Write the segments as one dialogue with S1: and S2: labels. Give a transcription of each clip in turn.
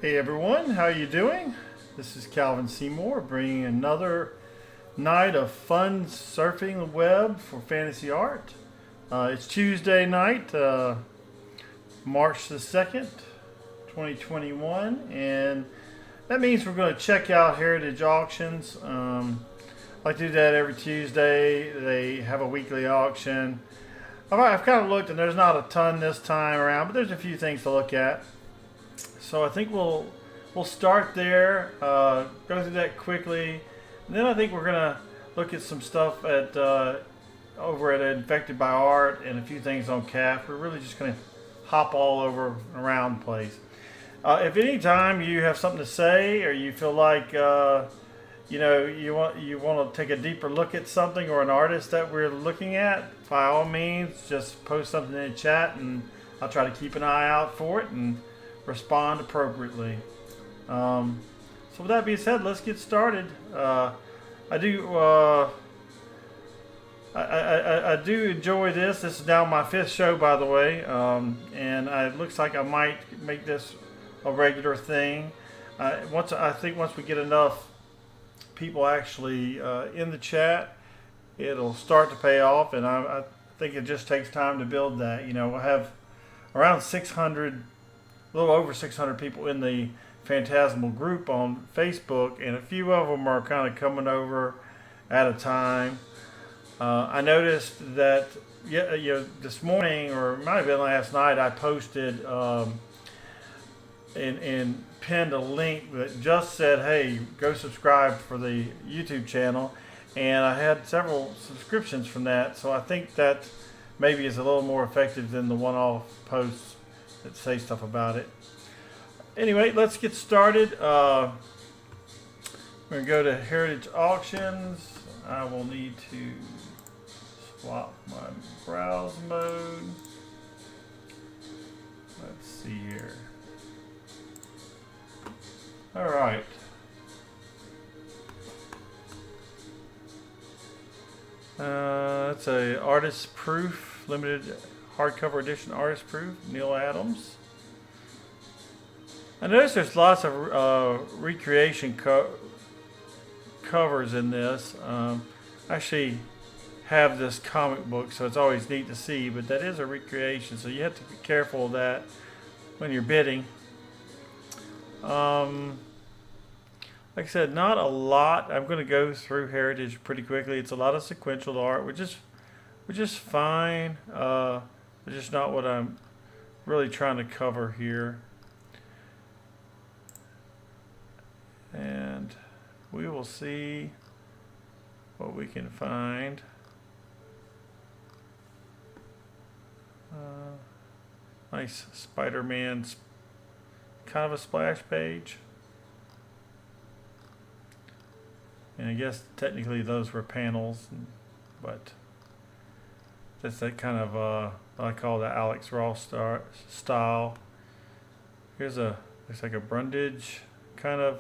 S1: Hey everyone, how you doing? This is Calvin Seymour bringing another night of fun surfing the web for fantasy art. It's Tuesday night, March the 2nd, 2021, and that means we're going to check out Heritage Auctions. I like to do that every Tuesday. They have a weekly auction. I've kind of looked, and there's not a ton this time around, but there's a few things to look at. So I think we'll start there, go through that quickly, and then I think we're gonna look at some stuff at over at Infected by Art and a few things on CAF. We're really just gonna hop all over around the place. If any time you have something to say, or you feel like you want to take a deeper look at something or an artist that we're looking at, by all means, just post something in the chat, and I'll try to keep an eye out for it and respond appropriately. So with that being said, let's get started. I do enjoy this. This is now my 5th show, by the way, and it looks like I might make this a regular thing. I think once we get enough people actually in the chat, it'll start to pay off, and I think it just takes time to build that. We'll have around 600. A little over 600 people in the Phantasmal group on Facebook, and a few of them are kind of coming over at a time. I noticed that this morning, or it might have been last night, I posted and pinned a link that just said, hey, go subscribe for the YouTube channel, and I had several subscriptions from that, so I think that maybe is a little more effective than the one-off posts that say stuff about it. Anyway, let's get started. We're going to go to Heritage Auctions. I will need to swap my browse mode. Let's see here. All right. It's a artist proof, limited hardcover edition artist proof, Neil Adams. I noticed there's lots of recreation covers in this. I actually have this comic book, so it's always neat to see, but that is a recreation, so you have to be careful of that when you're bidding. Like I said, not a lot. I'm going to go through Heritage pretty quickly. It's a lot of sequential art, which is fine. It's just not what I'm really trying to cover here. And we will see what we can find. Nice Spider-Man kind of a splash page. And I guess technically those were panels, but that's that kind of I call the Alex Ross style. Here's looks like a Brundage kind of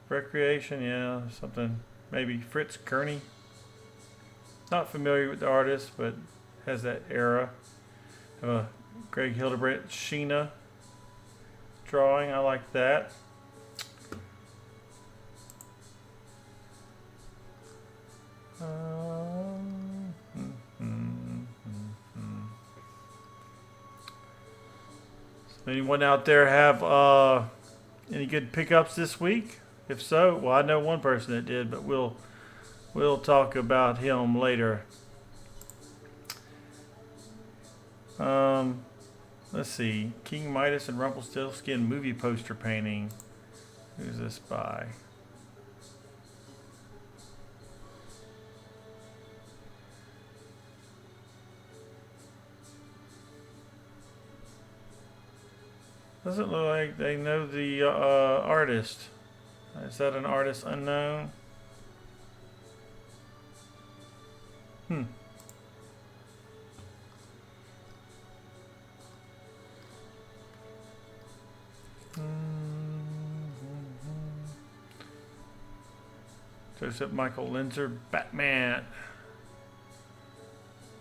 S1: recreation, yeah, something, maybe Fritz Kearney. Not familiar with the artist, but has that era. Have a Greg Hildebrandt Sheena drawing. I like that. Anyone out there have any good pickups this week? If so, well, I know one person that did, but we'll talk about him later. Let's see, King Midas and Rumpelstiltskin movie poster painting. Who's this by? Doesn't look like they know the artist. Is that an artist unknown? Joseph Michael Linzer, Batman.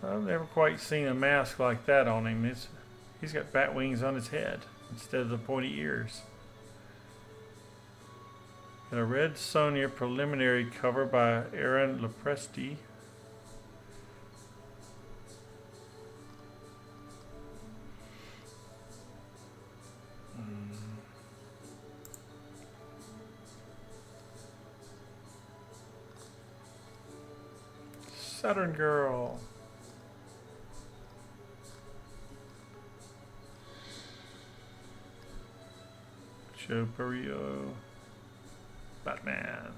S1: I've never quite seen a mask like that on him. He's got bat wings on his head. instead of the pointy ears. Got a red Sonia preliminary cover by Aaron Lepresti. Saturn Girl. Joe Perio. Batman.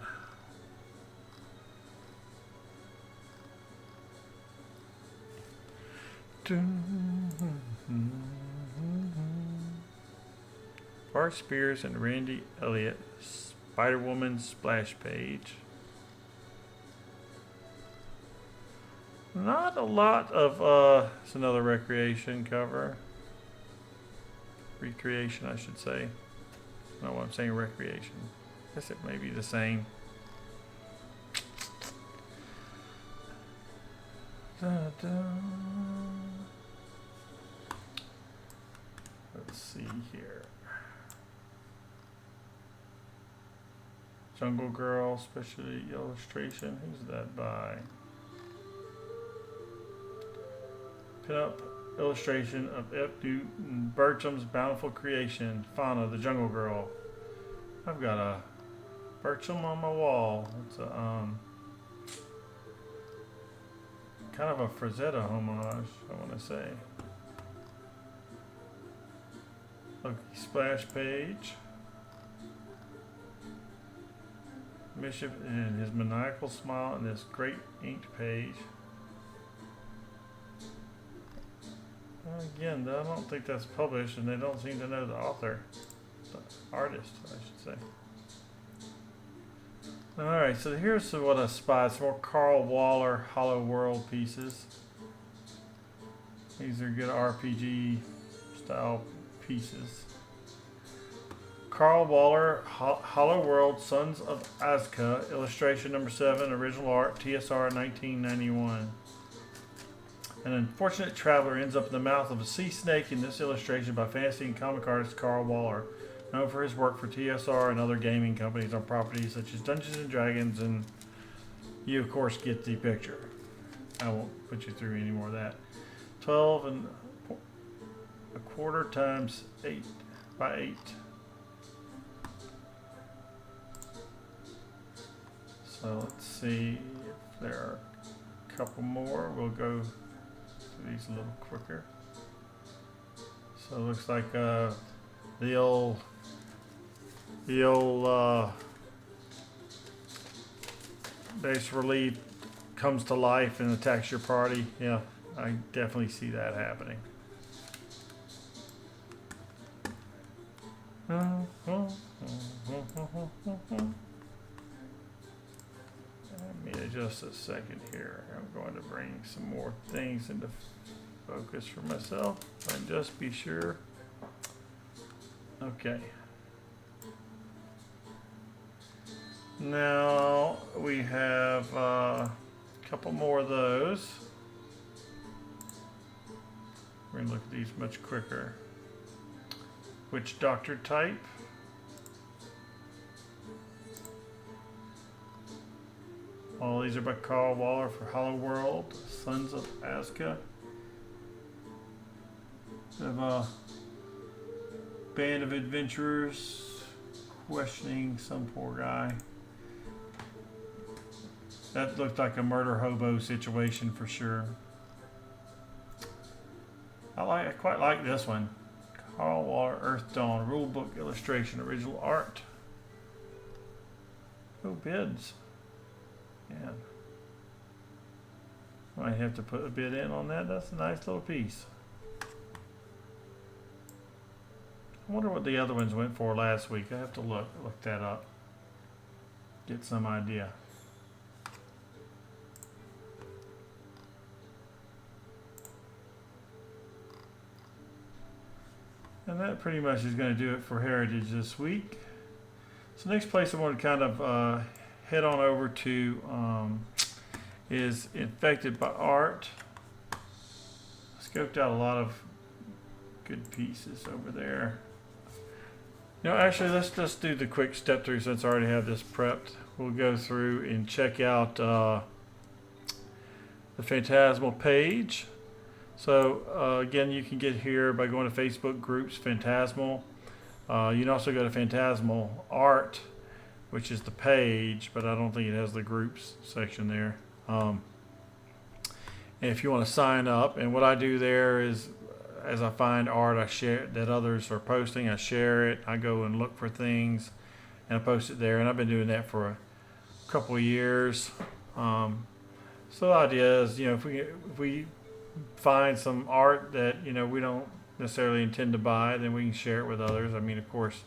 S1: Bart Spears and Randy Elliott. Spider-Woman splash page. Not a lot of, it's another recreation cover. Recreation, I should say. No, I'm saying recreation. I guess it may be the same. Da-da. Let's see here. Jungle Girl, specialty illustration. Who's that by? Pin-up illustration of F. Newton Bertram's Bountiful Creation, Fauna, the Jungle Girl. I've got a Bertram on my wall. It's a kind of a Frazetta homage, I want to say. Loki splash page. Bishop and his maniacal smile and this great inked page. Again, I don't think that's published, and they don't seem to know the author, the artist, I should say. Alright, so here's what I spied. Some more Karl Waller Hollow World pieces. These are good RPG style pieces. Karl Waller Hollow World Sons of Azka, illustration number 7, original art, TSR 1991. An unfortunate traveler ends up in the mouth of a sea snake in this illustration by fantasy and comic artist Karl Waller, known for his work for TSR and other gaming companies on properties such as Dungeons and Dragons, and you of course get the picture. I won't put you through any more of that. 12 1/4 times 8 by 8. So let's see if there are a couple more. We'll go these a little quicker. So it looks like the old base relief comes to life and attacks your party. Yeah, I definitely see that happening. Let me just a second here. I'm going to bring some more things into focus for myself and just be sure. Okay. Now we have a couple more of those. We're going to look at these much quicker. Witch Doctor type. All these are by Karl Waller for Hollow World, Sons of Azka. We have a band of adventurers questioning some poor guy. That looked like a murder hobo situation for sure. I quite like this one. Karl Waller Earth Dawn rulebook illustration, original art. Who bids? Yeah. Might have to put a bid in on that. That's a nice little piece. I wonder what the other ones went for last week. I have to look that up. Get some idea. And that pretty much is going to do it for Heritage this week. So next place I want to kind of head on over to is Infected by Art. Scoped out a lot of good pieces over there. Actually, let's just do the quick step through since I already have this prepped. We'll go through and check out the Phantasmal page. So again, you can get here by going to Facebook groups Phantasmal. You can also go to Phantasmal Art, which is the page, but I don't think it has the groups section there. And if you want to sign up, and what I do there is, as I find art I share that others are posting, I share it. I go and look for things and I post it there, and I've been doing that for a couple of years. So the idea is, if we find some art that we don't necessarily intend to buy, then we can share it with others. I mean, of course,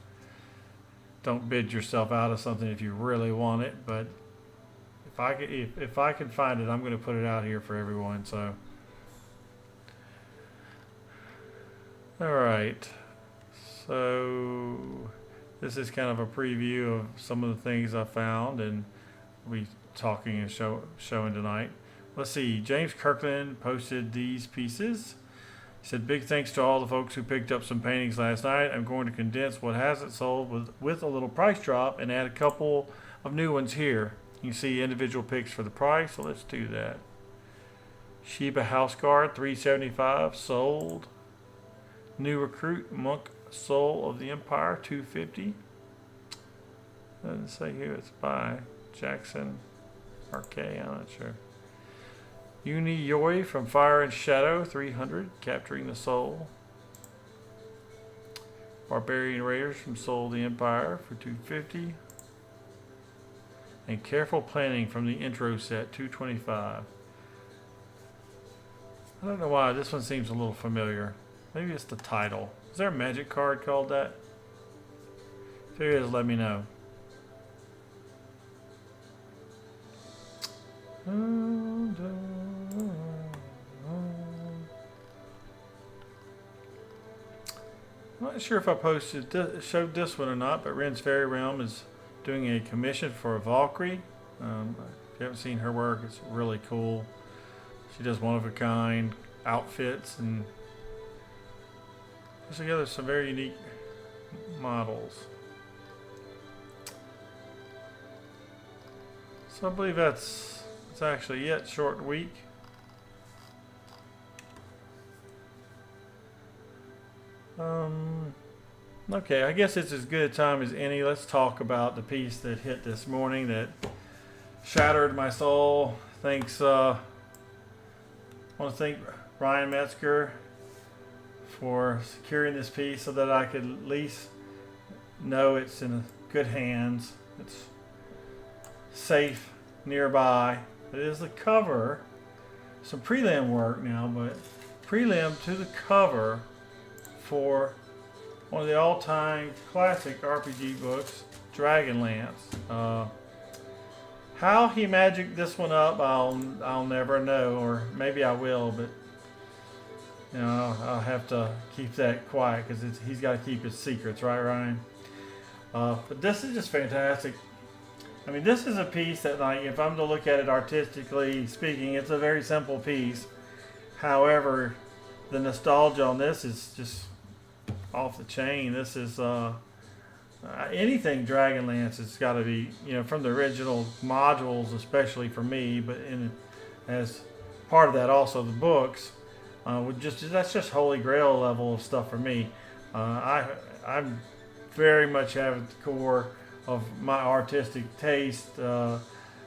S1: don't bid yourself out of something if you really want it, but if I can find it, I'm going to put it out here for everyone. So all right, so this is kind of a preview of some of the things I found and we talking and showing tonight. Let's see, James Kirkland posted these pieces. He said, big thanks to all the folks who picked up some paintings last night. I'm going to condense what hasn't sold with a little price drop and add a couple of new ones here. You can see individual picks for the price, so let's do that. Sheba House Guard, $375, sold. New Recruit, Monk Soul of the Empire, $250. Doesn't say who it's by. Jackson RK, I'm not sure. Uni Yoi from Fire and Shadow, $300, Capturing the Soul. Barbarian Raiders from Soul of the Empire for $250. And Careful Planning from the intro set, $225. I don't know why this one seems a little familiar. Maybe it's the title. Is there a magic card called that? If there is, let me know. I'm not sure if I showed this one or not, but Ren's Fairy Realm is doing a commission for a Valkyrie. If you haven't seen her work, it's really cool. She does one-of-a-kind outfits and puts together some very unique models. So I believe it's actually it. Short week. Okay, I guess it's as good a time as any. Let's talk about the piece that hit this morning that shattered my soul. Thanks. I want to thank Ryan Metzger for securing this piece so that I could at least know it's in good hands. It's safe nearby. It is the cover. Some prelim work now, but prelim to the cover for one of the all-time classic RPG books, Dragonlance. How he magicked this one up, I'll never know, or maybe I will, but I'll have to keep that quiet because he's got to keep his secrets, right, Ryan? But this is just fantastic. I mean, this is a piece that, like, if I'm to look at it artistically speaking, it's a very simple piece. However, the nostalgia on this is just off the chain. This is anything Dragonlance has got to be, from the original modules, especially for me, but as part of that also the books. That's just holy grail level of stuff for me. I'm very much have at the core of my artistic taste,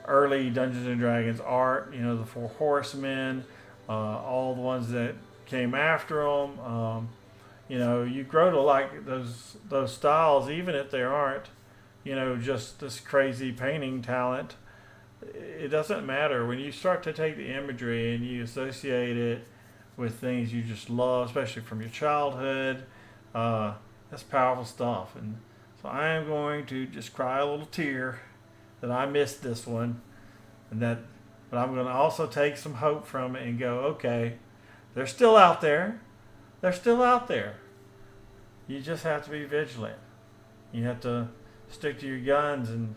S1: early Dungeons and Dragons art. The Four Horsemen, all the ones that came after them. You grow to like those styles, even if they aren't, just this crazy painting talent. It doesn't matter when you start to take the imagery and you associate it with things you just love, especially from your childhood. That's powerful stuff. And so I am going to just cry a little tear that I missed this one, but I'm going to also take some hope from it and go, okay, they're still out there. They're still out there. You just have to be vigilant. You have to stick to your guns and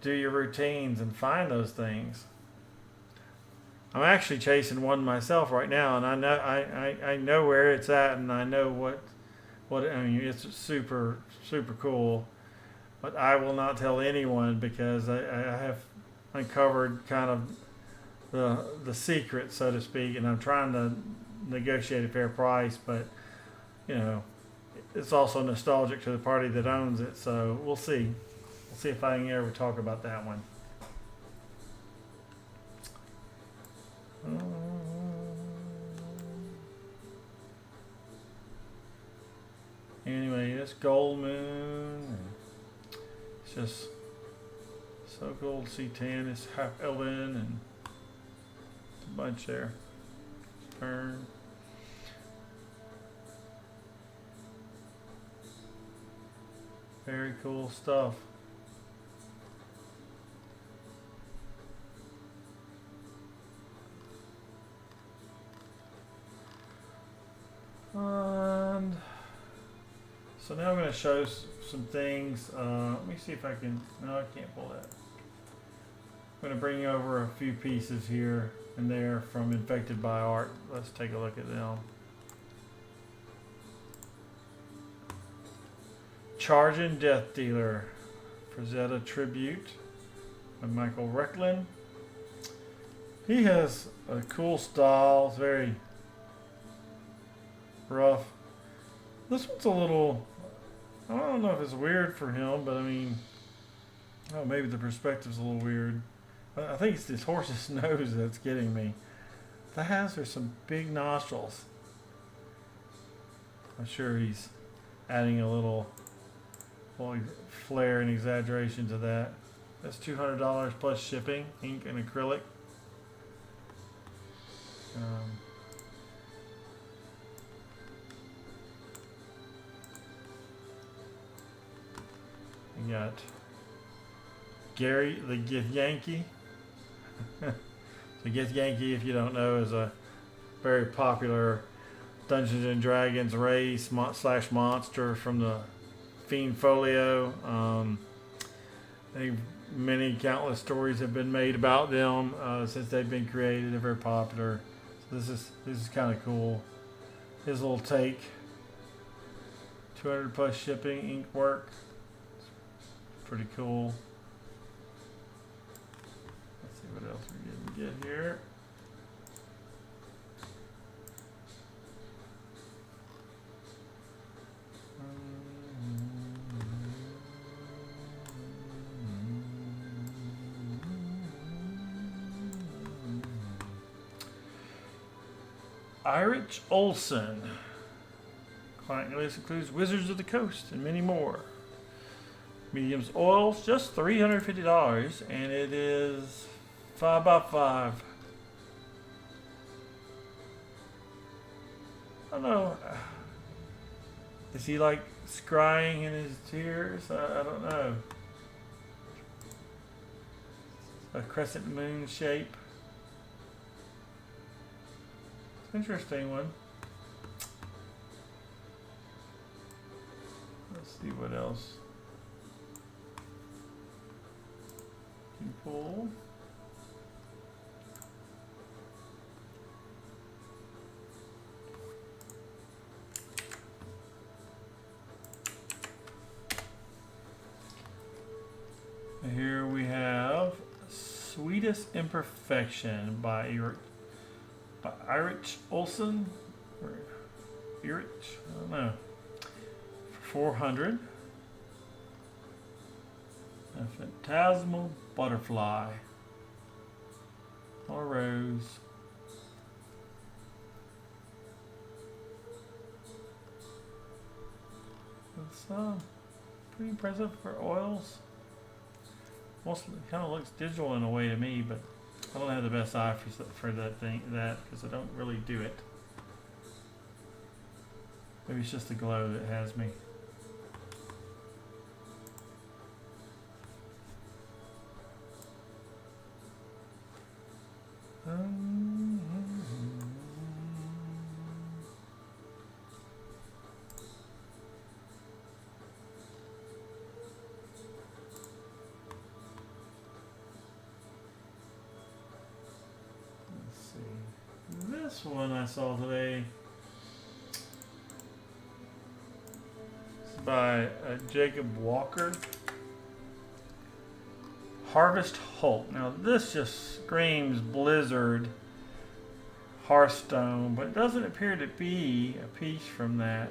S1: do your routines and find those things. I'm actually chasing one myself right now, and I know where it's at, and I know what what I mean. It's super cool, but I will not tell anyone because I have uncovered kind of the secret, so to speak, and I'm trying to negotiate a fair price, but you know, it's also nostalgic to the party that owns it, so we'll see. We'll see if I can ever talk about that one. Anyway, this Gold Moon. It's just so cool to see Tannis, Half Elven, and a bunch there. Turn. Very cool stuff. And so now I'm going to show some things. Let me see if I can. No, I can't pull that. I'm going to bring over a few pieces here and there from Infected by Art. Let's take a look at them. Charging Death Dealer, Frazetta Tribute by Michael Recklin. He has a cool style. It's very rough. This one's a little, I don't know if it's weird for him, but I mean, oh, maybe the perspective's a little weird. I think it's this horse's nose that's getting me. There's some big nostrils. I'm sure he's adding a little flair and exaggeration to that. That's $200 plus shipping, ink and acrylic. We got Gary the Gith Yankee. The Gith Yankee, if you don't know, is a very popular Dungeons and Dragons race slash monster from the Fiend Folio. I think many countless stories have been made about them since they've been created. They're very popular. So this is kind of cool. His little take. 200 plus shipping, ink work. Pretty cool. Let's see what else we can get here. Eirich Olson. Client list includes Wizards of the Coast and many more. Mediums oils, just $350, and it is 5x5. I don't know. Is he like scrying in his tears? I don't know. A crescent moon shape. Interesting one. Let's see what else can pull. Here we have Sweetest Imperfection by Eirich Olson, or Eirich, I don't know, for $400. A Phantasmal Butterfly, or Rose. It's pretty impressive for oils. Most kind of looks digital in a way to me, but I don't have the best eye for that because I don't really do it. Maybe it's just the glow that has me. This one I saw today. by Jacob Walker. Harvest Hulk. Now this just screams Blizzard Hearthstone, but it doesn't appear to be a piece from that.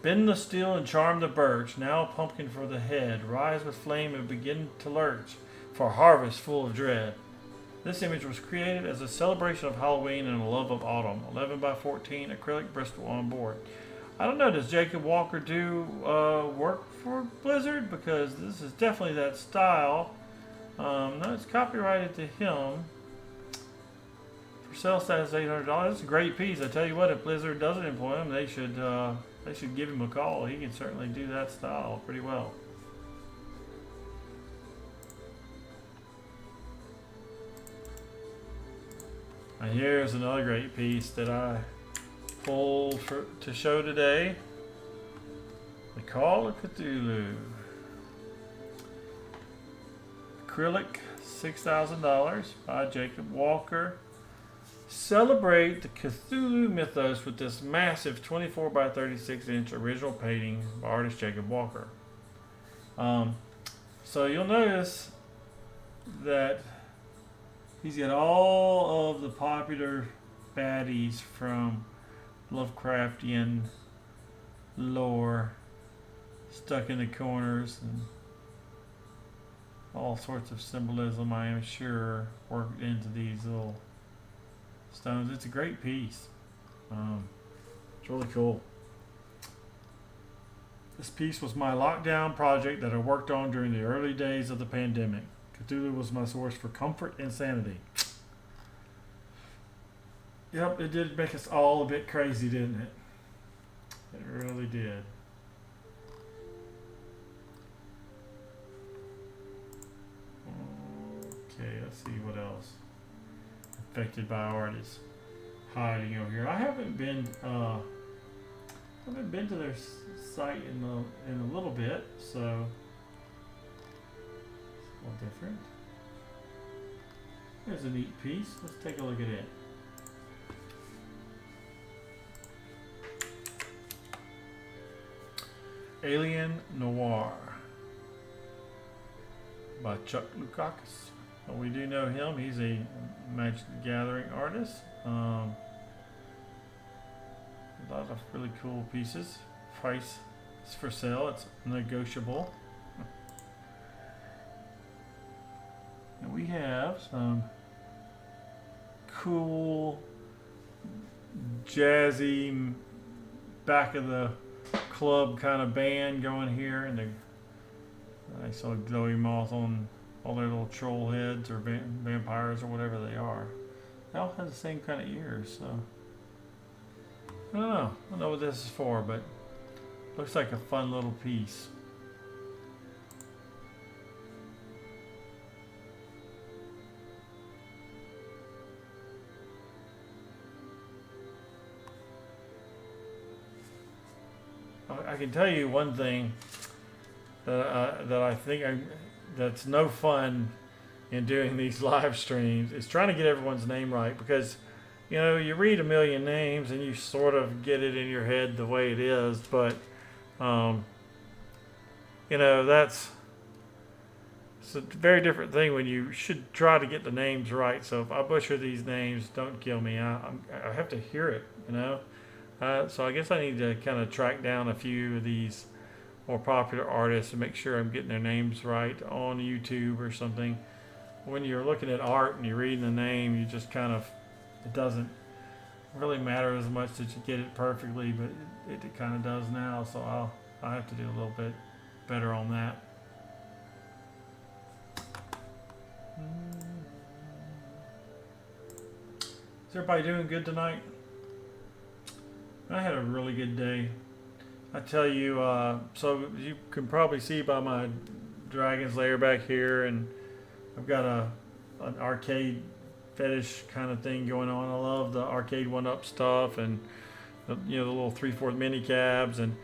S1: Bend the steel and charm the birch. Now a pumpkin for the head. Rise with flame and begin to lurch for harvest full of dread. This image was created as a celebration of Halloween and a love of autumn. 11 by 14 acrylic Bristol on board. I don't know, does Jacob Walker do work for Blizzard? Because this is definitely that style. No, it's copyrighted to him. For sale status $800. It's a great piece. I tell you what, if Blizzard doesn't employ him, they should give him a call. He can certainly do that style pretty well. And here's another great piece that I pulled to show today. The Call of Cthulhu. Acrylic, $6,000 by Jacob Walker. Celebrate the Cthulhu mythos with this massive 24 by 36 inch original painting by artist Jacob Walker. So you'll notice that he's got all of the popular baddies from Lovecraftian lore stuck in the corners, and all sorts of symbolism, I am sure, worked into these little stones. It's a great piece. It's really cool. This piece was my lockdown project that I worked on during the early days of the pandemic. Cthulhu was my source for comfort and sanity. Yep, it did make us all a bit crazy, didn't it? It really did. Okay, let's see what else. Affected by artists hiding over here. I haven't been to their site in a little bit, so it's a little different. There's a neat piece. Let's take a look at it. Alien Noir by Chuck Lukacs. Well, we do know him. He's a Magic the Gathering artist. A lot of really cool pieces. Price is for sale. It's negotiable. And we have some cool, jazzy, back of the club kind of band going here, and I saw glowy moth on all their little troll heads or vampires or whatever they are. They all have the same kind of ears, so I don't know what this is for, but looks like a fun little piece. I can tell you one thing that I think that's no fun in doing these live streams is trying to get everyone's name right, because you know, you read a million names and you sort of get it in your head the way it is, but you know, it's a very different thing when you should try to get the names right. So if I butcher these names, don't kill me. I have to hear it, you know. So I guess I need to kind of track down a few of these more popular artists and make sure I'm getting their names right on YouTube or something. When you're looking at art and you're reading the name, you just kind of, it doesn't really matter as much that you get it perfectly, but it kind of does now. So I'll have to do a little bit better on that. Is everybody doing good tonight? I had a really good day. I tell you, so you can probably see by my Dragon's Lair back here, and I've got an arcade fetish kind of thing going on. I love the arcade 1-up stuff, and the little 3/4 mini cabs. And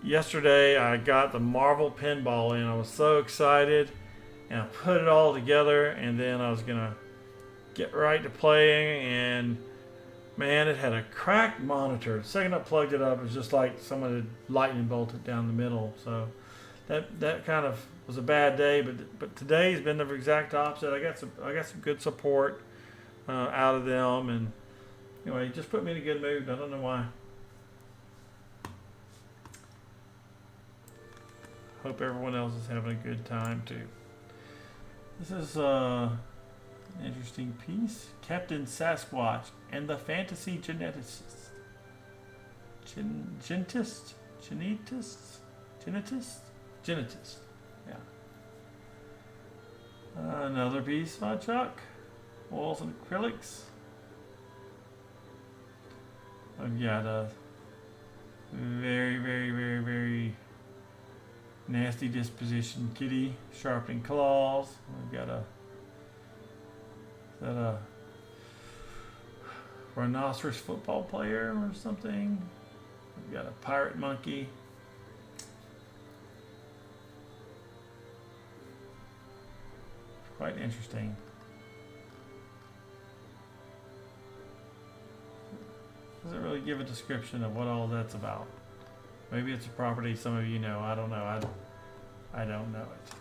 S1: yesterday I got the Marvel pinball in. I was so excited, and I put it all together, and then I was gonna get right to playing, and Man, it had a cracked monitor. The second I plugged it up, it was just like someone had lightning bolted down the middle. So that kind of was a bad day. But today's been the exact opposite. I got some good support out of them, and anyway, it just put me in a good mood. I don't know why. Hope everyone else is having a good time too. This is an interesting piece. Captain Sasquatch and the Fantasy Geneticists. Genetist? Yeah. Another piece by Chuck. Oils and acrylics. I've got a very nasty disposition kitty, sharpening claws. We've got a rhinoceros football player or something. We've got a pirate monkey. Quite interesting. Doesn't really give a description of what all that's about. Maybe it's a property some of you know. I don't know. I don't know it.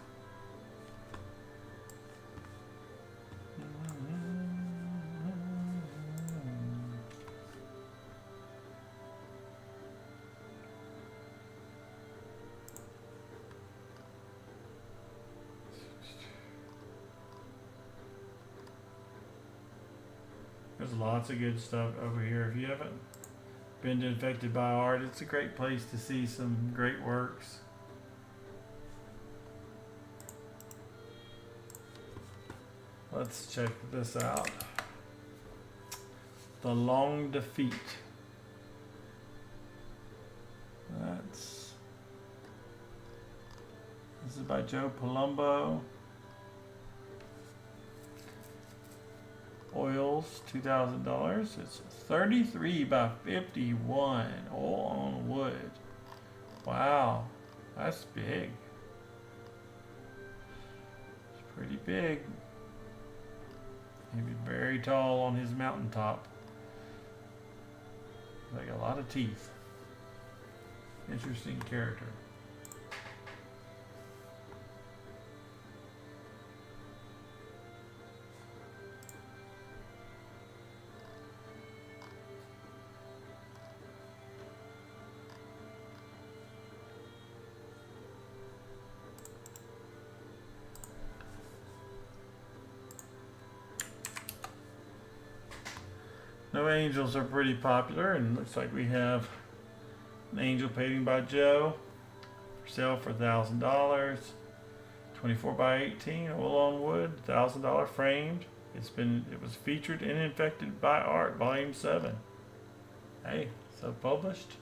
S1: There's lots of good stuff over here. If you haven't been to Infected by Art, it's a great place to see some great works. Let's check this out. The Long Defeat. This is by Joe Palumbo. Oils, $2,000. It's 33 by 51, all on wood. Wow, that's big. It's pretty big. He'd be very tall on his mountaintop. Like a lot of teeth. Interesting character. No angels are pretty popular, and looks like we have an angel painting by Joe for sale for $1,000. 24 by 18, oil on wood, $1,000 framed. It was featured in Infected by Art, Volume 7. Hey, so published.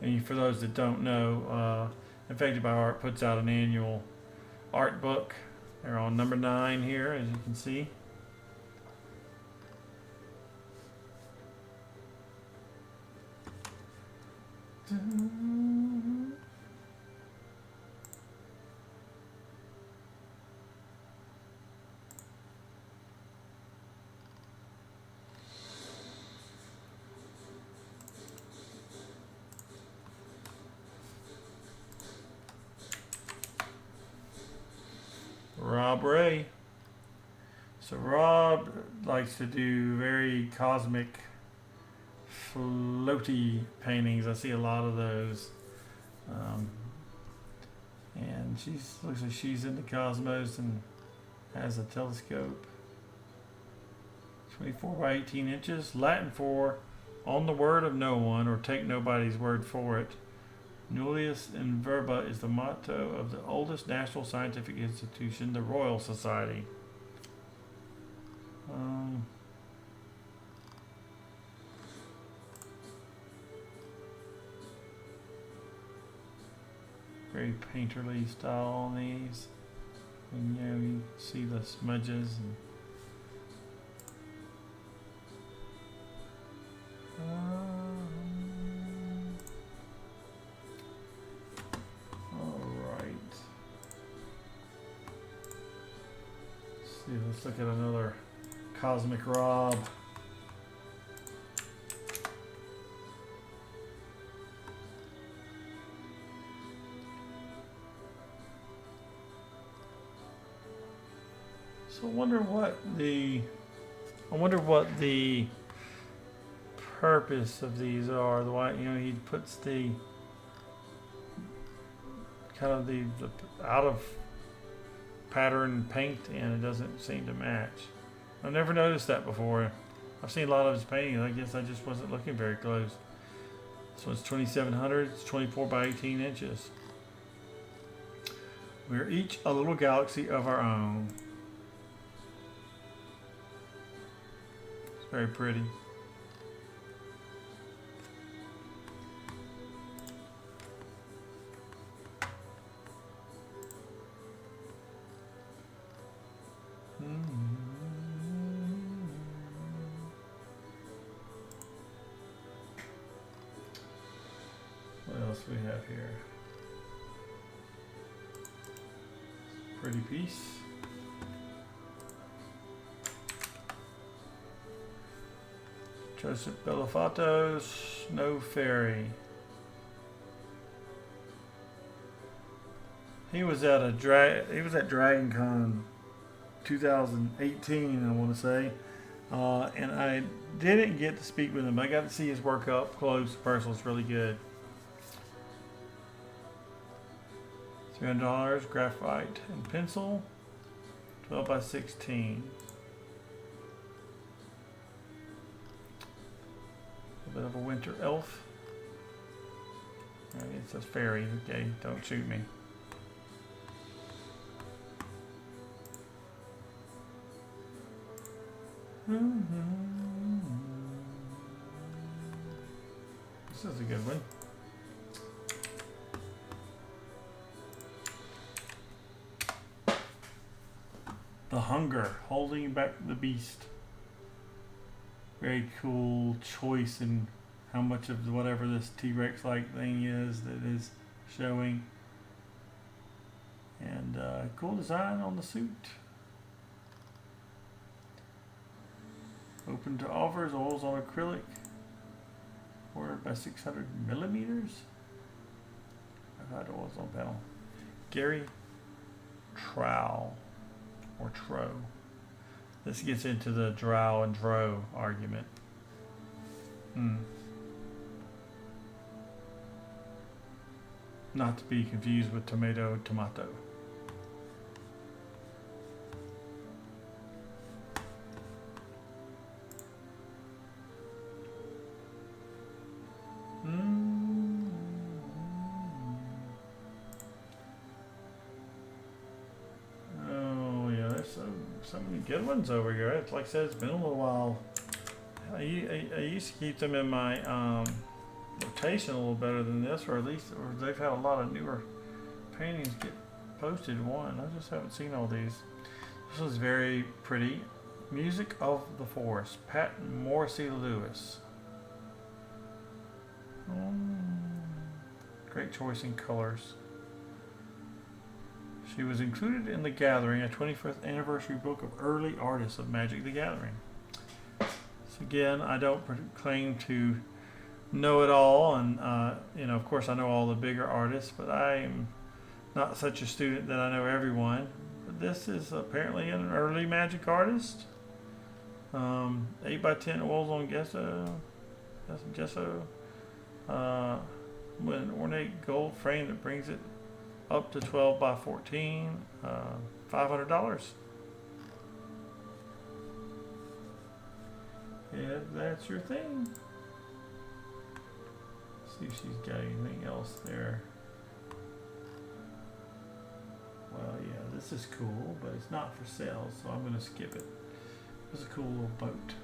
S1: And for those that don't know, Infected by Art puts out an annual art book. They're on number 9 here, as you can see. Rob Ray. So Rob likes to do very cosmic, floaty paintings. I see a lot of those. And looks like she's in the cosmos and has a telescope. 24 by 18 inches. Latin for on the word of no one, or take nobody's word for it. Nullius in verba is the motto of the oldest national scientific institution, the Royal Society. Very painterly style on these. And you see the smudges and let's look at another Cosmic Rob. So I wonder what the purpose of these are. The why, he puts the kind of the out of pattern paint in. It doesn't seem to match. I've never noticed that before. I've seen a lot of his paintings. I guess I just wasn't looking very close. This one's 2700. It's 24 by 18 inches. We're each a little galaxy of our own. It's very pretty. What else do we have here? Pretty piece. Joseph Bellofatto, Snow Fairy. He was at DragonCon 2018, I want to say, and I didn't get to speak with him. I got to see his work up close, personal. It's really good. $300, graphite and pencil, 12 by 16. A bit of a winter elf. It's a fairy. Okay, don't shoot me. This is a good one. The Hunger, holding back the beast. Very cool choice in how much of whatever this T-Rex like thing is that is showing. And cool design on the suit. Open to offers, oils on acrylic. Ordered by 600 millimeters. I've had oils on panel. Gary Trow. Or Trow. This gets into the drow and dro argument. Not to be confused with tomato. So many good ones over here. It's like I said, it's been a little while. I used to keep them in my rotation a little better than this, or at least they've had a lot of newer paintings get posted. I just haven't seen all these. This one's very pretty. Music of the Forest, Pat Morrissey-Lewis. Great choice in colors. She was included in The Gathering, a 25th anniversary book of early artists of Magic the Gathering. So again, I don't claim to know it all, and of course I know all the bigger artists, but I am not such a student that I know everyone. But this is apparently an early Magic artist. 8 by 10 oils on gesso. That's some gesso. With an ornate gold frame that brings it up to 12 by 14, $500. If that's your thing. Let's see if she's got anything else there. Well, yeah, this is cool, but it's not for sale, so I'm going to skip it. It's a cool little boat.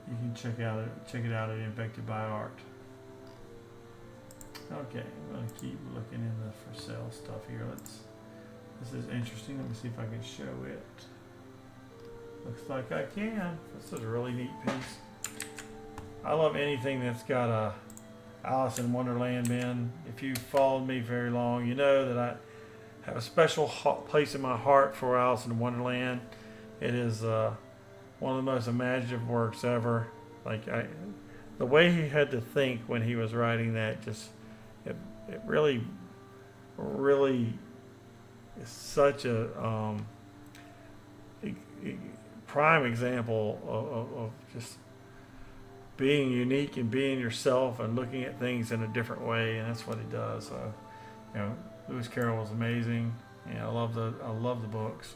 S1: You can check it out at Infected by Art. Okay, I'm going to keep looking in the for sale stuff here. This is interesting. Let me see if I can show it. Looks like I can. This is a really neat piece. I love anything that's got a Alice in Wonderland bin. If you've followed me very long, you know that I have a special place in my heart for Alice in Wonderland. It is one of the most imaginative works ever. Like the way he had to think when he was writing that, just it really is such a prime example of just being unique and being yourself and looking at things in a different way, and that's what he does. So, Lewis Carroll was amazing. I love the books.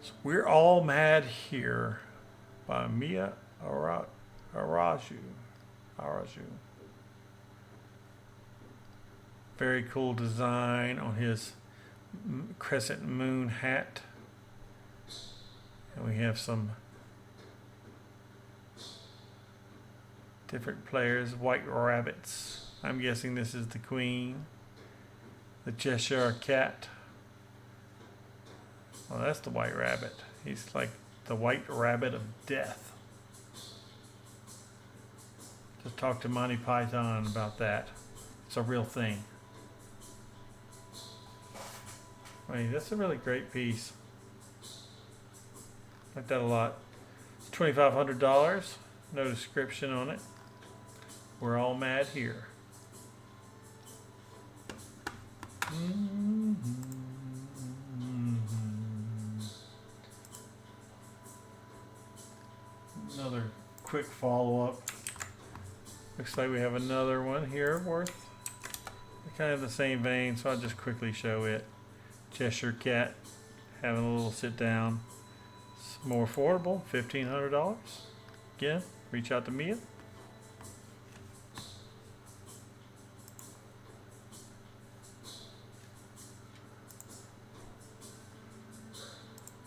S1: So We're All Mad Here by Mia Araujo. Very cool design on his crescent moon hat. And we have some different players. White rabbits. I'm guessing this is the queen. The Cheshire cat. Well, that's the white rabbit. He's like the white rabbit of death. Just talk to Monty Python about that. It's a real thing. I mean, that's a really great piece. I like that a lot. It's $2,500. No description on it. We're all mad here. Another quick follow-up. Looks like we have another one here worth kind of the same vein, so I'll just quickly show it. Cheshire cat having a little sit down. It's more affordable, $1,500. Again, reach out to Mia.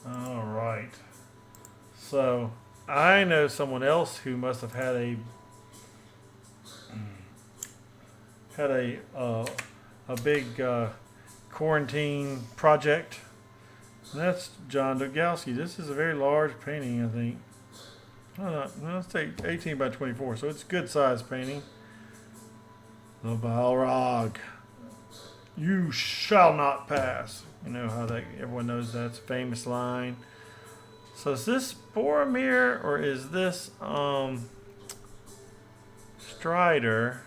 S1: All right. So I know someone else who must have had a big quarantine project. And that's John Dotegowski. This is a very large painting, I think. Let's say 18 by 24, so it's a good size painting. The Balrog. You shall not pass. You know how that everyone knows that's a famous line. So is this Boromir or is this Strider?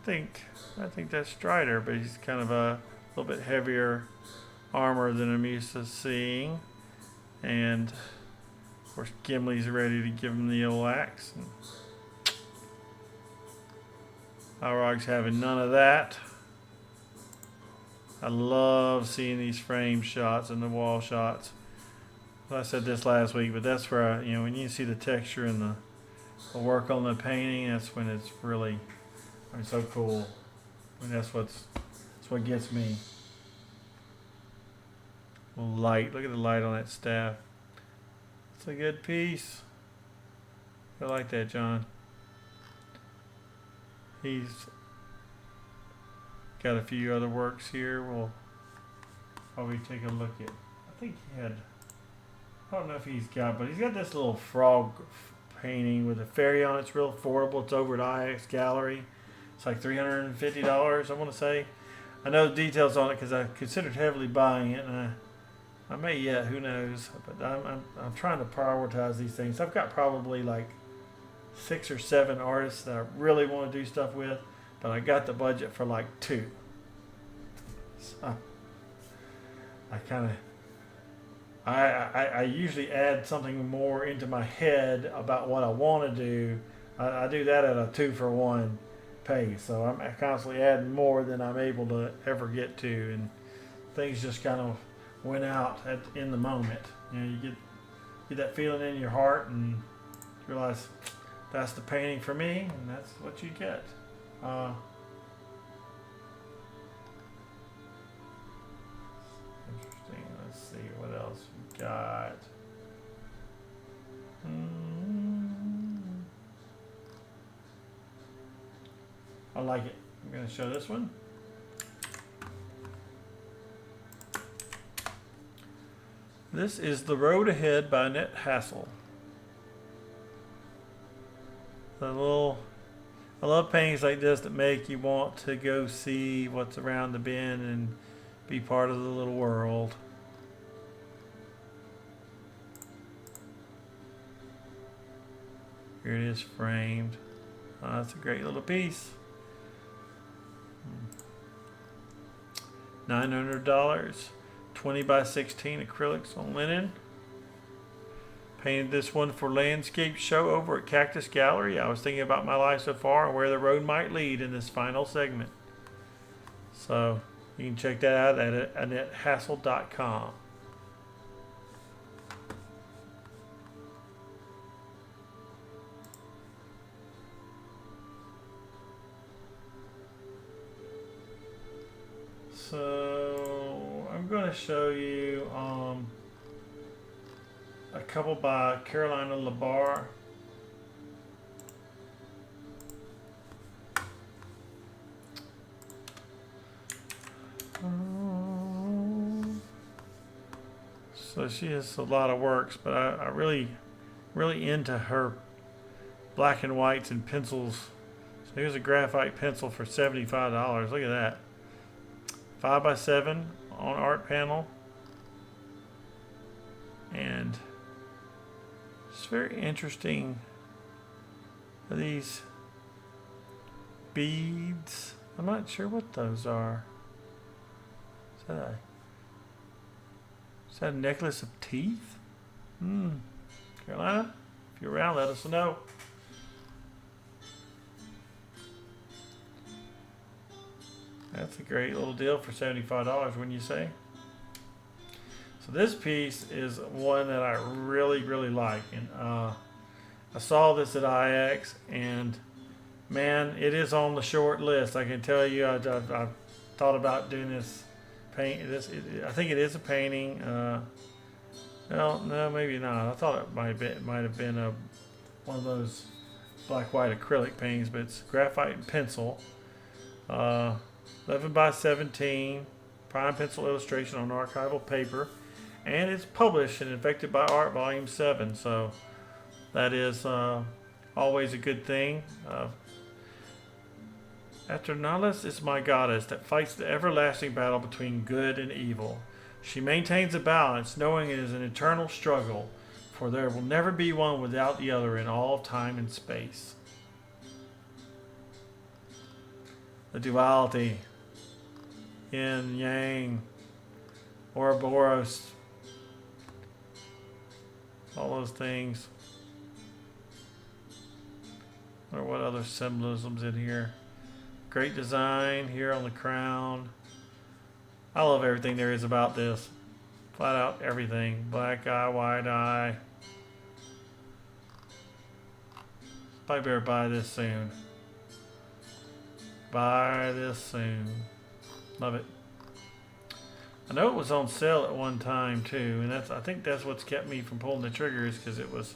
S1: I think that's Strider, but he's kind of a little bit heavier armor than I'm used to seeing. And of course Gimli's ready to give him the old axe. Balrog's having none of that. I love seeing these frame shots and the wall shots. Well, I said this last week, but that's where when you see the texture and the work on the painting, that's when it's really so cool. And that's what gets me. Light. Look at the light on that staff. It's a good piece. I like that, John. He's got a few other works here. We'll probably take a look at. I think he had. I don't know if he's got, but he's got this little frog painting with a fairy on it. It's real affordable. It's over at IX Gallery. It's like $350, I want to say. I know the details on it because I considered heavily buying it, and I may yet. Who knows? But I'm trying to prioritize these things. I've got probably like 6 or 7 artists that I really want to do stuff with, but I got the budget for like 2. So I usually add something more into my head about what I want to do. I do that at a 2-for-1 pace, so I'm constantly adding more than I'm able to ever get to, and things just kind of went out in the moment. You get that feeling in your heart and realize that's the painting for me, and that's what you get. Interesting. Let's see what else we got. I like it. I'm going to show this one. This is The Road Ahead by Annette Hassell. I love paintings like this that make you want to go see what's around the bend and be part of the little world. Here it is framed. That's a great little piece. $900. 20 by 16 acrylics on linen. Painted this one for landscape show over at Cactus Gallery. I was thinking about my life so far and where the road might lead in this final segment. So you can check that out at AnnetteHassell.com. So I'm going to show you a couple by Carolina Lebar. So she has a lot of works, but I really into her black and whites and pencils. So here's a graphite pencil for $75. Look at that. 5x7 on art panel. And it's very interesting. These beads. I'm not sure what those are. Is that a necklace of teeth? Carolina, if you're around, let us know. That's a great little deal for $75, wouldn't you say? So this piece is one that I really like, and I saw this at IX, and man, it is on the short list. I can tell you, I've thought about doing this paint. I think it is a painting. Well, no, maybe not. I thought it might have been one of those black-white acrylic paintings, but it's graphite and pencil. 11 by 17, prime pencil illustration on archival paper. And it's published in Infected by Art Volume 7, so that is always a good thing. Aternalis is my goddess that fights the everlasting battle between good and evil. She maintains a balance, knowing it is an eternal struggle, for there will never be one without the other in all time and space. The duality, yin, yang, Ouroboros, all those things. Or what other symbolisms in here? Great design here on the crown. I love everything there is about this. Flat out everything. Black eye, white eye. I better buy this soon. Buy this soon. Love it. I know it was on sale at one time too, and I think that's what's kept me from pulling the triggers, because it was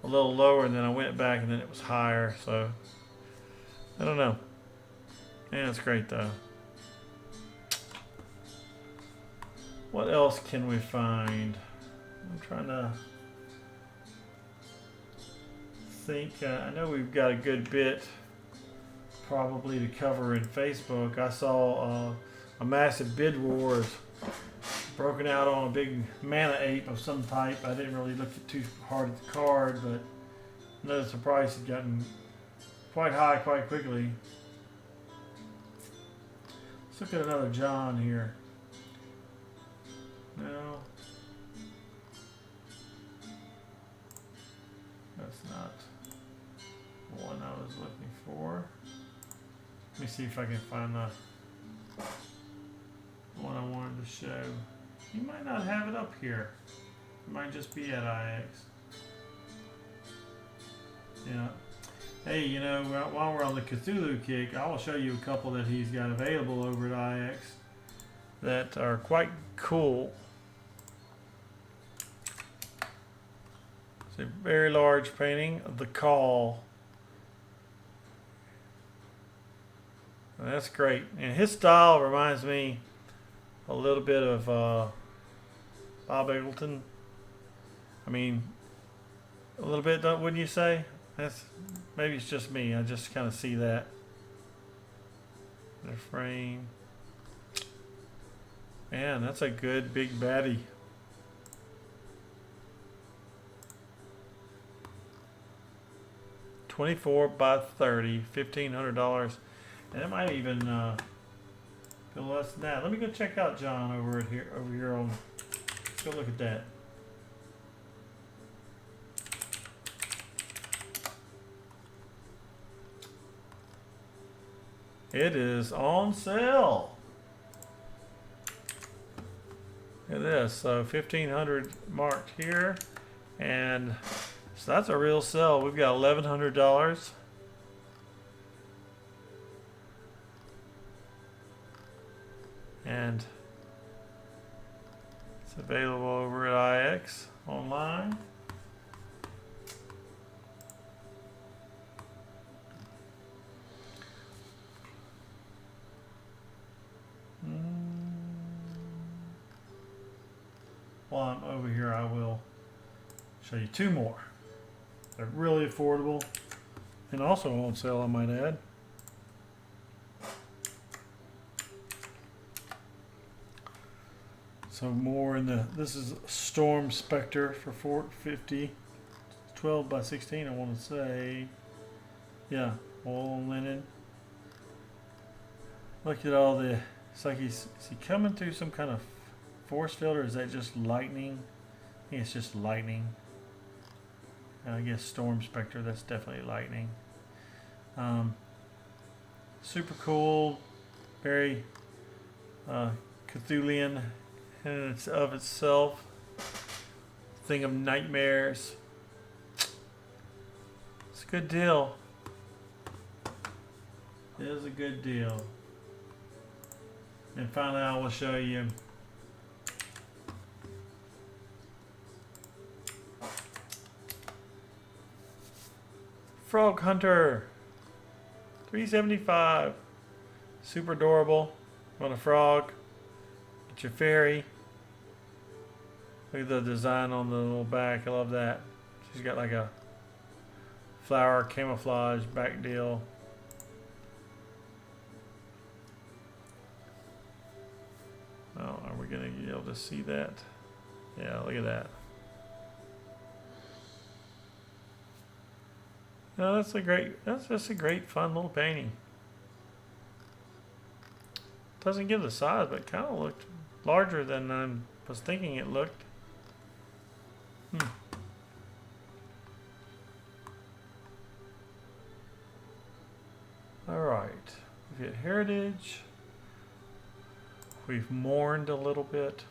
S1: a little lower, and then I went back and then it was higher. So I don't know. Yeah, it's great though. What else can we find? I'm trying to think. I know we've got a good bit probably to cover in Facebook. I saw a massive bid wars broken out on a big mana ape of some type. I didn't really look too hard at the card, but I noticed the price had gotten quite high quite quickly. Let's look at another John here. No. That's not the one I was looking for. Let me see if I can find the one I wanted to show. You might not have it up here. It might just be at IX. Yeah. Hey, you know, while we're on the Cthulhu kick, I will show you a couple that he's got available over at IX that are quite cool. It's a very large painting of the Karl. And that's great. And his style reminds me a little bit of Bob Eggleton. I mean, a little bit, wouldn't you say? Maybe it's just me. I just kind of see that. The frame. Man, that's a good big baddie. $24 by 30, $1,500, and it might even be less than that. Let me go check out John over here on. Let's go look at that. It is on sale. It is. So 1,500 marked here, and so that's a real sell. We've got $1,100. And it's available over at IX online. While I'm over here, I will show you two more. They're really affordable and also on sale, I might add. So more in the, this is Storm Spectre for $450, 12 by 16, I want to say. Yeah, wool and linen. Look at all the, it's like is he coming through some kind of force field, or is that just lightning? I think it's just lightning. I guess Storm Spectre, that's definitely lightning. Super cool, very Cthulhian in it's of itself. Thing of nightmares. It's a good deal. It is a good deal. And finally, I will show you Frog Hunter, $375. Super adorable. On a frog. It's your fairy. Look at the design on the little back. I love that. She's got like a flower camouflage back deal. Oh, are we gonna be able to see that? Yeah, look at that. No, that's just a great fun little painting. Doesn't give the size, but kind of looked larger than I was thinking it looked. All right, we've got heritage. We've mourned a little bit.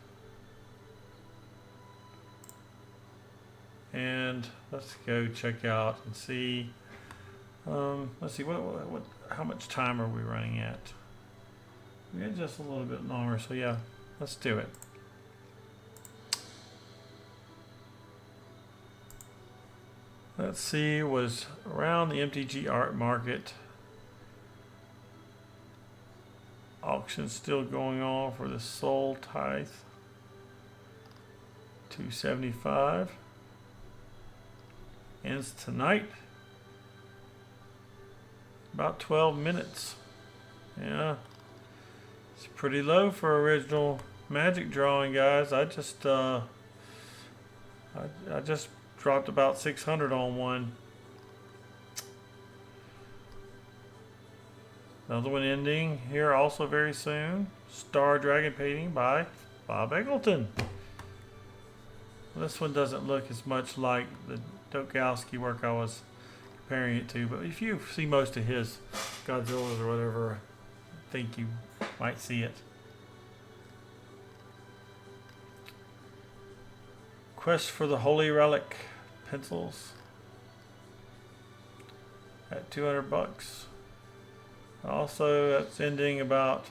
S1: And let's go check out and see. Let's see how much time are we running at? We got just a little bit longer, so yeah, let's do it. Let's see, was around the Mtg Art Market Auction still going on for the Soul Tithe. $275. Ends tonight. About 12 minutes. Yeah. It's pretty low for original magic drawing, guys. I just dropped about 600 on one. Another one ending here also very soon. Star Dragon painting by Bob Eggleton. This one doesn't look as much like the Dotegowski work I was comparing it to, but if you see most of his Godzillas or whatever, I think you might see it. Quest for the Holy Relic pencils at $200. Also, that's ending about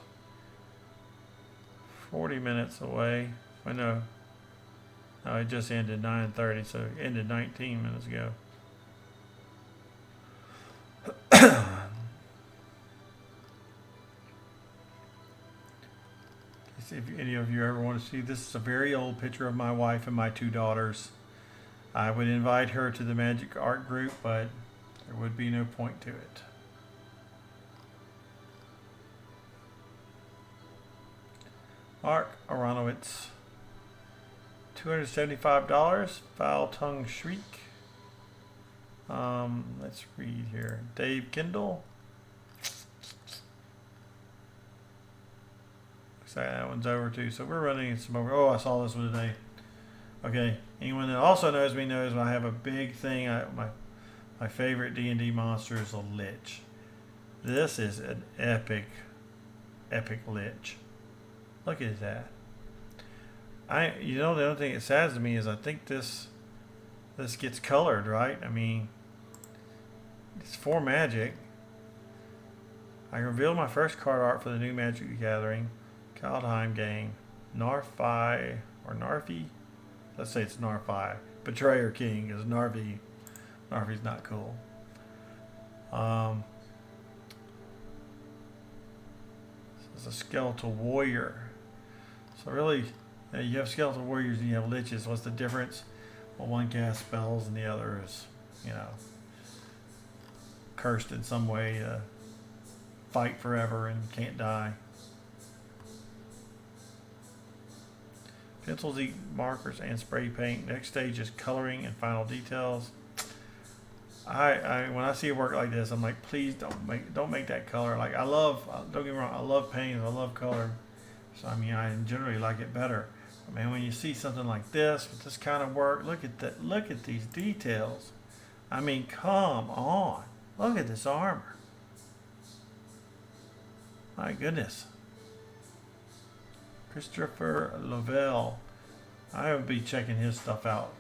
S1: 40 minutes away. I know. No, it just ended 9:30, so it ended 19 minutes ago. If any of you ever want to see, this is a very old picture of my wife and my two daughters. I would invite her to the Magic Art group, but there would be no point to it. Mark Aronowitz, $275. Foul Tongue Shriek. Let's read here. Dave Kendall. Looks like that one's over too. So we're running some over. Oh, I saw this one today. Okay. Anyone that also knows me knows I have a big thing. My favorite D&D monster is a Lich. This is an epic Lich. Look at that. The only thing that saddens to me is I think this gets colored, right? I mean, it's 4 magic. I revealed my first card art for the new Magic the Gathering Kaldheim game. Narfi or Narfi? Let's say it's Narfi. Betrayer King is Narfi. Narfi's not cool. This is a Skeletal Warrior. So really, you have Skeletal Warriors and you have Liches. What's the difference? Well, one casts spells and the other is, cursed in some way to fight forever and can't die. Pencils eat markers and spray paint. Next stage is coloring and final details. When I see a work like this, I'm like, please don't make that color. Like don't get me wrong, I love paint, I love color. So I generally like it better. But man, when you see something like this with this kind of work, look at these details. I mean, come on. Look at this armor. My goodness. Christopher Lovell. I will be checking his stuff out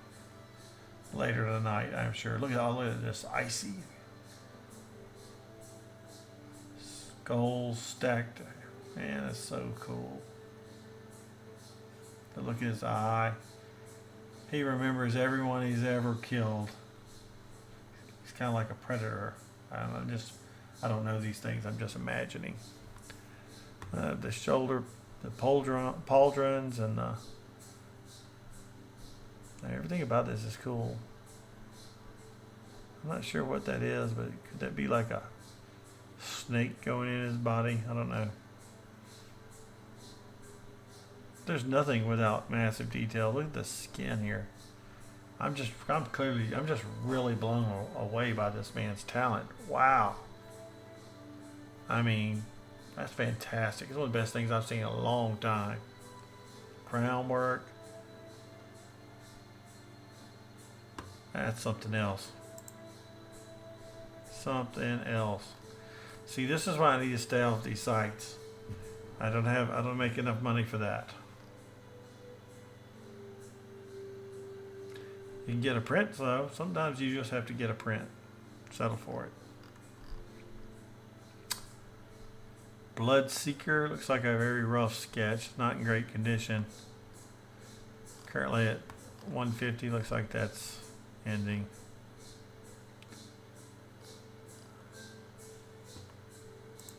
S1: later tonight, I'm sure. Look at this icy skulls stacked. Man, that's so cool. But look at his eye. He remembers everyone he's ever killed. He's kind of like a predator. I don't know these things. I'm just imagining. The shoulder, the pauldrons, and everything about this is cool. I'm not sure what that is, but could that be like a snake going in his body? I don't know. There's nothing without massive detail. Look at the skin here. I'm just really blown away by this man's talent. Wow. I mean, that's fantastic. It's one of the best things I've seen in a long time. Crown work. That's something else. Something else. See, this is why I need to stay off these sites. I don't make enough money for that. You can get a print, though. Sometimes you just have to get a print. Settle for it. Bloodseeker looks like a very rough sketch. Not in great condition. Currently at 150. Looks like that's ending.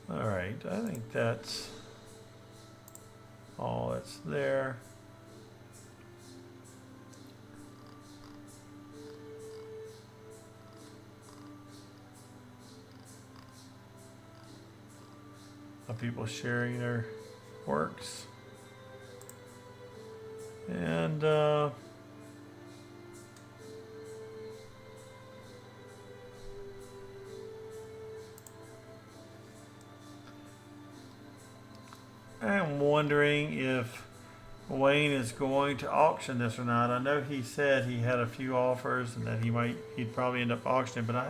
S1: Alright, I think that's all that's there. Of people sharing their works. And I'm wondering if Wayne is going to auction this or not. I know he said he had a few offers and that he'd probably end up auctioning, but I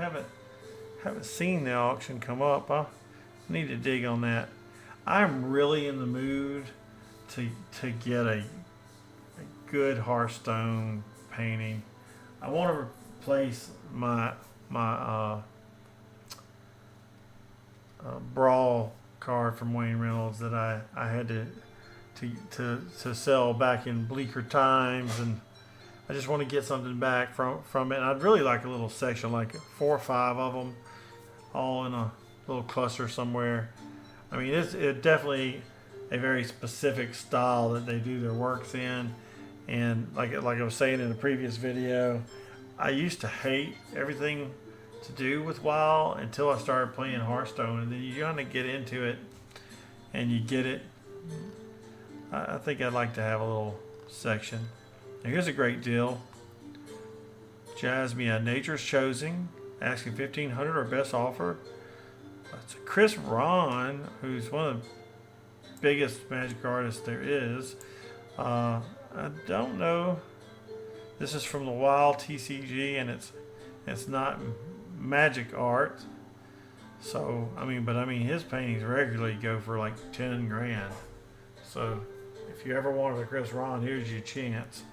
S1: haven't seen the auction come up. I need to dig on that. I'm really in the mood to get a good Hearthstone painting. I want to replace my Brawl card from Wayne Reynolds that I had to sell back in bleaker times, and I just want to get something back from it. And I'd really like a little section, like 4 or 5 of them, all in a little cluster somewhere. I mean, it's definitely a very specific style that they do their works in, and like I was saying in the previous video, I used to hate everything to do with WoW until I started playing Hearthstone, and then you kind of get into it and you get it. I think I'd like to have a little section. Now here's a great deal. Jasmine, Nature's Chosen, asking $1,500 or best offer. It's Chris Ron, who's one of the biggest magic artists there is. I don't know. This is from the Wild TCG, and it's not magic art. So I mean, his paintings regularly go for like 10 grand. So if you ever wanted a Chris Ron, here's your chance.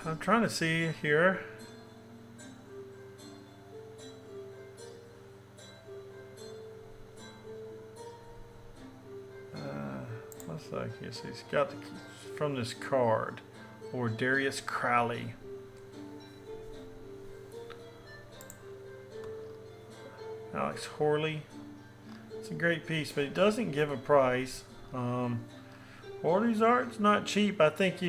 S1: I'm trying to see here. Looks like yes, he's got from this card, or Darius Crowley. Alex Horley. It's a great piece, but it doesn't give a price. Horley's art's not cheap. I think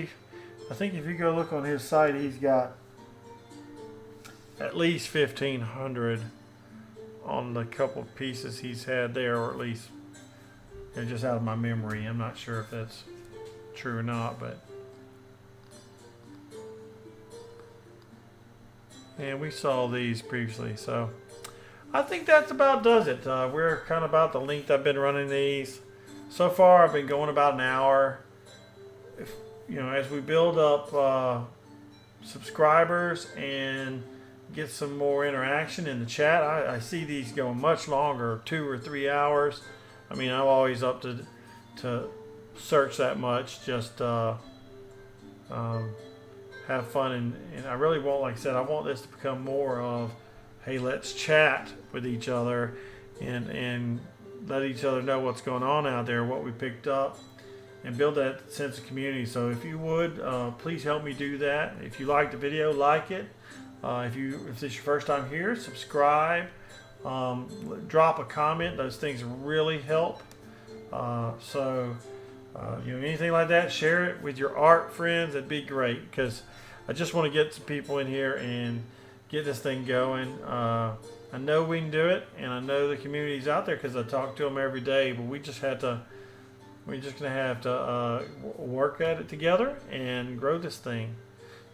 S1: if you go look on his site, he's got at least 1,500 on the couple of pieces he's had there, or at least they're just out of my memory. I'm not sure if that's true or not, but and we saw these previously, so I think that's about does it. We're kind of about the length I've been running these. So far, I've been going about an hour. As we build up subscribers and get some more interaction in the chat, I see these going much longer, 2 or 3 hours. I mean, I'm always up to search that much, just have fun, and I really want, like I said, I want this to become more of, hey, let's chat with each other and let each other know what's going on out there, what we picked up, and build that sense of community. So if you would, please help me do that. If you like the video, like it. If this is your first time here, subscribe. Drop a comment. Those things really help. Anything like that, share it with your art friends. That'd be great, because I just want to get some people in here and get this thing going. I know we can do it, and I know the community's out there because I talk to them every day, but we're just going to have to work at it together and grow this thing.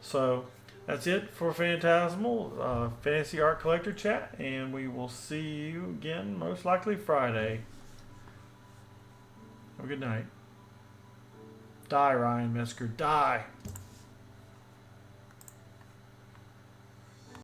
S1: So that's it for Phantasmal, Fantasy Art Collector Chat, and we will see you again most likely Friday. Have a good night. Die, Ryan Mesker, die.